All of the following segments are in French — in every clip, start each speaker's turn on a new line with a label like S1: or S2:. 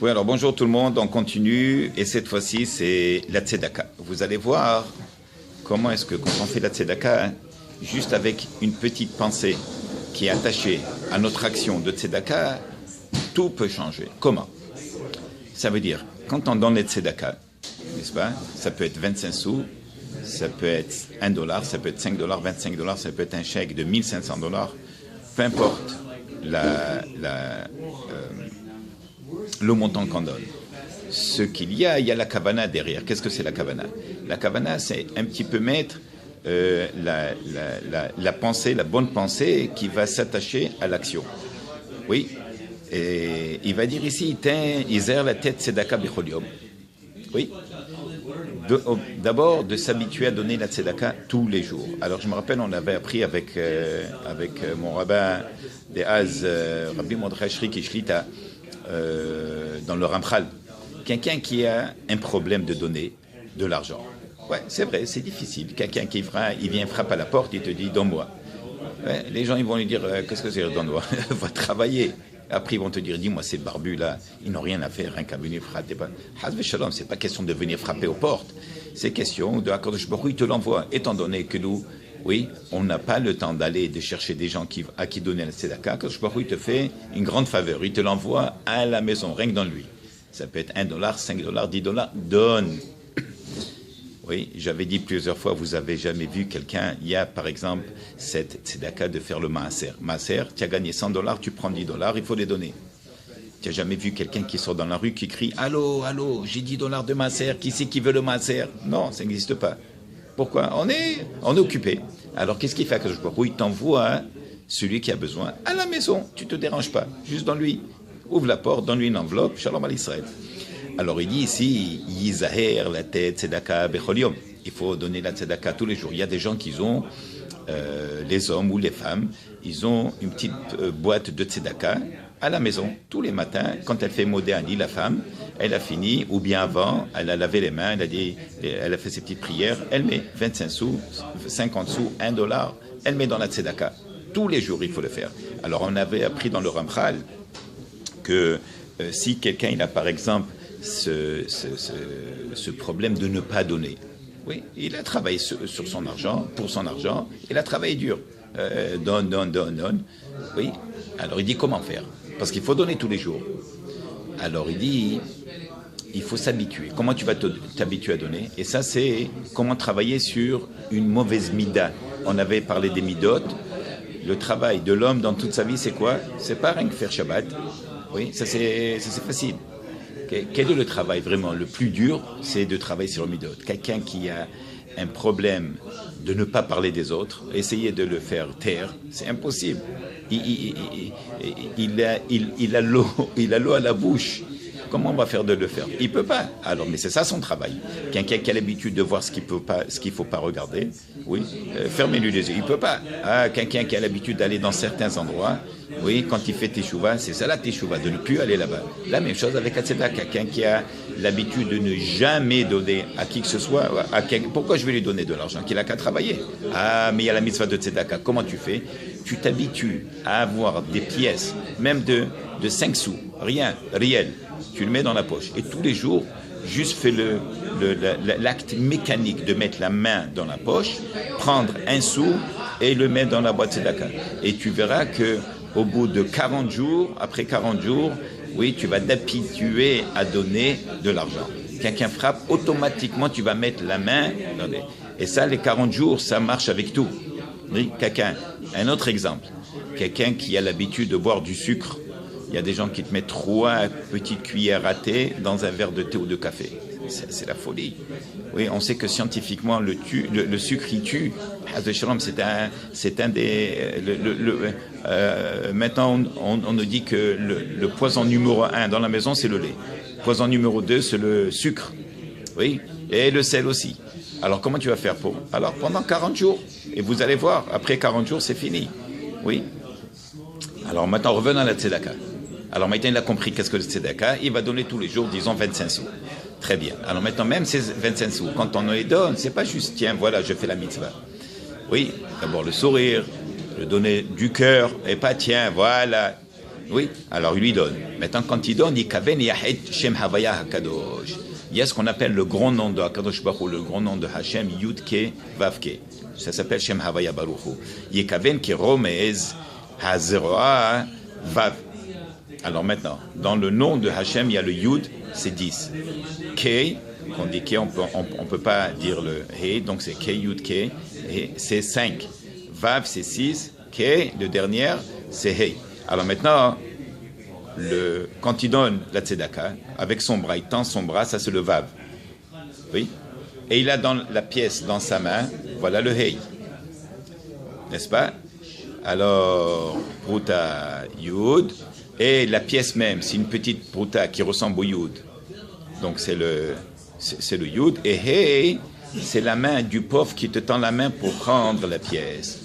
S1: Oui, alors bonjour tout le monde, on continue et cette fois-ci c'est la tzedaka. Vous allez voir comment est-ce que quand on fait la tzedaka, juste avec une petite pensée qui est attachée à notre action de tzedaka, tout peut changer. Comment? Ça veut dire, quand on donne les tzedaka, n'est-ce pas? Ça peut être 25 sous, ça peut être $1, ça peut être $5, $25, ça peut être un chèque de $1,500, peu importe le montant qu'on donne. Ce qu'il y a la kavana derrière. Qu'est-ce que c'est la kavana? La kavana, c'est un petit peu mettre la pensée, la bonne pensée qui va s'attacher à l'action. Oui. Et il va dire ici, Iser la tête tzedaka bechol yom. Oui. D'abord, de s'habituer à donner la tzedaka tous les jours. Alors, je me rappelle, on avait appris avec mon rabbin des Az, Rabbi Mordechai Shri Shlita, dans le Ramchal, quelqu'un qui a un problème de donner de l'argent. Ouais, c'est vrai, c'est difficile. Quelqu'un il vient frapper à la porte, il te dit donne-moi. Ouais, les gens ils vont lui dire qu'est-ce que c'est donne-moi? Va travailler. Après ils vont te dire dis-moi ces barbus là, ils n'ont rien à faire, rien qu'à venir frapper. Hazve shalom, c'est pas question de venir frapper aux portes. C'est question de Akadosh Baruch Hu, il te l'envoie. Étant donné que nous, oui, on n'a pas le temps d'aller de chercher des gens à qui donner la tzedaka. Akadosh Baruch Hu, il te fait une grande faveur. Il te l'envoie à la maison, rien que dans lui. Ça peut être $1, $5, $10, donne. Oui, j'avais dit plusieurs fois, vous avez jamais vu quelqu'un, il y a par exemple cette tzedaka de faire le maaser. Maaser, tu as gagné $100, tu prends $10, il faut les donner. Tu n'as jamais vu quelqu'un qui sort dans la rue qui crie « Allô, allô, j'ai $10 de maaser, qui c'est qui veut le maaser ?» Non, ça n'existe pas. Pourquoi? On est occupé. Alors qu'est-ce qu'il fait que je vois? Il t'envoie celui qui a besoin à la maison. Tu ne te déranges pas, juste dans lui. Ouvre la porte, donne-lui une enveloppe, Shalom al Israël. Alors il dit ici, Yizaher la tête tzedaka bechol yom. Il faut donner la tzedaka tous les jours. Il y a des gens qui ont, les hommes ou les femmes, ils ont une petite boîte de tzedaka à la maison. Tous les matins, quand elle fait modéani, la femme, elle a fini, ou bien avant, elle a lavé les mains, elle a fait ses petites prières, elle met 25 sous, 50 sous, $1, elle met dans la tzedaka. Tous les jours, il faut le faire. Alors on avait appris dans le Ramchal que si quelqu'un il a par exemple ce problème de ne pas donner, oui, il a travaillé sur son argent, pour son argent, il a travaillé dur, donne, oui, alors il dit comment faire, parce qu'il faut donner tous les jours. Alors il dit il faut s'habituer. Comment tu vas t'habituer à donner? Et ça c'est comment travailler sur une mauvaise mida. On avait parlé des midot. Le travail de l'homme dans toute sa vie c'est quoi? C'est pas rien que faire Shabbat. Oui, ça c'est facile. Quel est le travail vraiment le plus dur? C'est de travailler sur le midot. Quelqu'un qui a un problème de ne pas parler des autres, essayer de le faire taire, c'est impossible. Il a l'eau à la bouche. Comment on va faire de le faire? Il peut pas. Alors, mais c'est ça son travail. Quelqu'un qui a l'habitude de voir ce qu'il faut pas regarder, oui, fermez-lui les yeux. Il peut pas. Quelqu'un qui a l'habitude d'aller dans certains endroits, oui, quand il fait teshuva, c'est ça la teshuva, de ne plus aller là-bas. La même chose avec la tzedaka. Quelqu'un qui a l'habitude de ne jamais donner à qui que ce soit, pourquoi je vais lui donner de l'argent? Qu'il a qu'à travailler. Mais il y a la mitzvah de tzedaka. Comment tu fais? Tu t'habitues à avoir des pièces, même de 5 sous, rien, réel. Tu le mets dans la poche. Et tous les jours, juste fais l'acte mécanique de mettre la main dans la poche, prendre un sou et le mettre dans la boîte tzedaka. Et tu verras que au bout de 40 jours, après 40 jours, oui, tu vas t'habituer à donner de l'argent. Quelqu'un frappe, automatiquement, tu vas mettre la main dans les... Et ça, les 40 jours, ça marche avec tout. Oui, un autre exemple. Quelqu'un qui a l'habitude de boire du sucre. Il y a des gens qui te mettent 3 petites cuillères à thé dans un verre de thé ou de café. C'est la folie. Oui, on sait que scientifiquement, le sucre, il tue. C'est un des... maintenant, on nous dit que le poison numéro 1 dans la maison, c'est le lait. Le poison numéro 2, c'est le sucre. Oui, et le sel aussi. Alors, comment tu vas faire pour? Alors, pendant 40 jours. Et vous allez voir, après 40 jours, c'est fini. Oui. Alors, maintenant, revenons à la tzedaka. Alors maintenant, il a compris qu'est-ce que le tzedaka. Il va donner tous les jours, disons, 25 sous. Très bien. Alors maintenant, même ces 25 sous, quand on les donne, c'est pas juste, tiens, voilà, je fais la mitzvah. Oui, d'abord le sourire, le donner du cœur, et pas, tiens, voilà. Oui, alors il lui donne. Maintenant, quand il donne, il kaven yahed Shem Havaya HaKadosh. Il y a ce qu'on appelle le grand nom de HaKadosh Baruch Hu, le grand nom de Hashem, Yud Ke Vav Ke. Ça s'appelle Shem Havaya Baruch Hu. Il kaven ki romez hazeroa Vav. Alors maintenant, dans le nom de Hashem, il y a le Yud, c'est 10. Ke, qu'on dit Ke, on peut pas dire le He, donc c'est Ke Yud Ke, et c'est 5. Vav, c'est 6. Ke, le dernier, c'est He. Alors maintenant, quand il donne la tzedaka, avec son bras, il tend son bras, ça c'est le Vav. Oui. Et il a dans la pièce dans sa main, voilà le Hey. N'est-ce pas? Alors, Pruta Yud, et la pièce même, c'est une petite Pruta qui ressemble au Yud. Donc c'est le Yud. Et Hey, c'est la main du pauvre qui te tend la main pour prendre la pièce.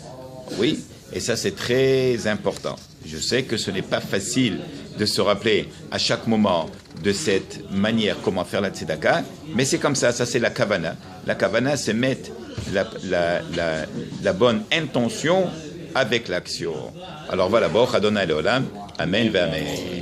S1: Oui. Et ça, c'est très important. Je sais que ce n'est pas facile de se rappeler à chaque moment de cette manière comment faire la tzedaka, mais c'est comme ça c'est la kavana. La kavana, c'est mettre la bonne intention avec l'action. Alors voilà, Baruch Adonai Leolam, Amen, Amen.